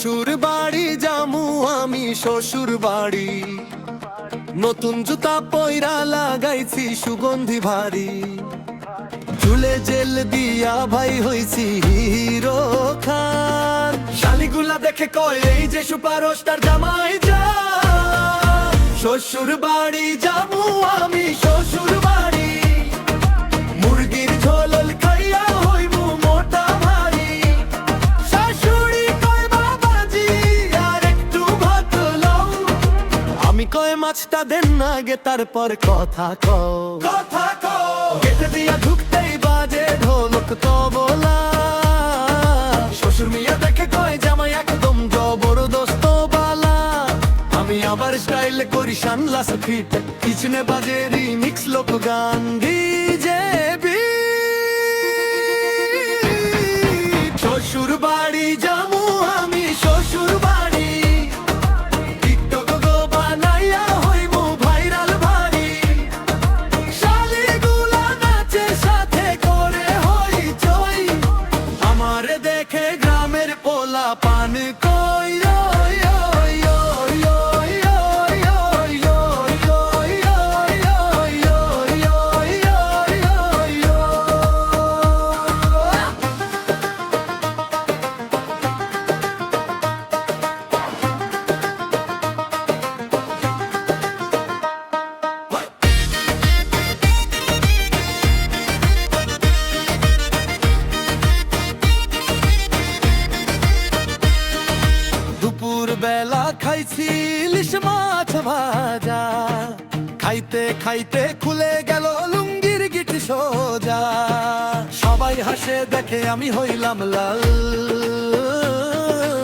শ্বশুর বাড়ি জামু আমি শ্বশুর বাড়ি, নতুন জুতা পয়রা লাগাইছি সুগন্ধি ভারী, চুলে জেল দিয়া ভাই হইছি হিরো খান। শালিগুলা দেখে কয় এই যে সুপারস্টার জামাই যা। শ্বশুর বাড়ি জামু আমি শ্বশুর বাড়ি, মুরগির ঝোল খাইয়া হইমু মোটা ভারী। শাশুড়ি কয় বাবাজি আর একটু ভাত লও, আমি কয় মাছটা দেন না গে তারপর কথা কও। কথা কও গেটে দিয়া ঢুকতেই বাজে ঢোলক তবলা। শ্বশুর মিয়া দেখে কয় জামাই একদম জবরদস্ত বালা। আমি আবার স্টাইল করি সানগ্লাস ফিট, পিছনে বাজে রিমিক্স লোক গান ডিজে বিট। শ্বশুর বাড়ি জামু আমি শ্বশুর বাড়ি, টিকটক গো বানাইয়া হইমু ভাইরাল ভারী। শালিগুলা নাচে সাথে করে হইচই, আমারে দেখে গ্রামের পোলা পান কই। দুপুর বেলা খাইছি ইলিশ মাছ ভাজা, খাইতে খাইতে খুলে গেল লুঙ্গির গিট সোজা। সবাই হাসে দেখে আমি হইলাম লাল,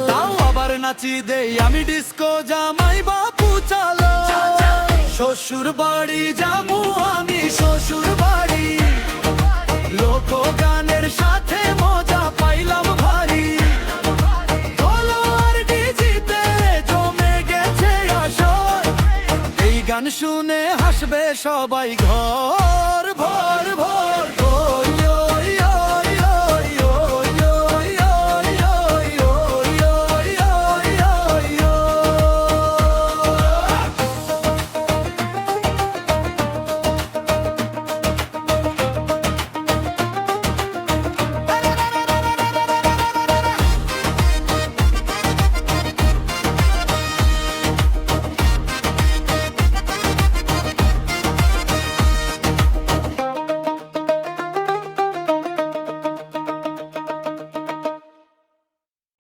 তাও আবার নাচি দেই আমি ডিস্কো জামাই বাপু চালো। শ্বশুর বাড়ি জামু আমি শ্বশুর বাড়ি, লোক গানের সাথে মজা পাইলাম ভারী। গান শুনে হাসবে সবাই ঘর।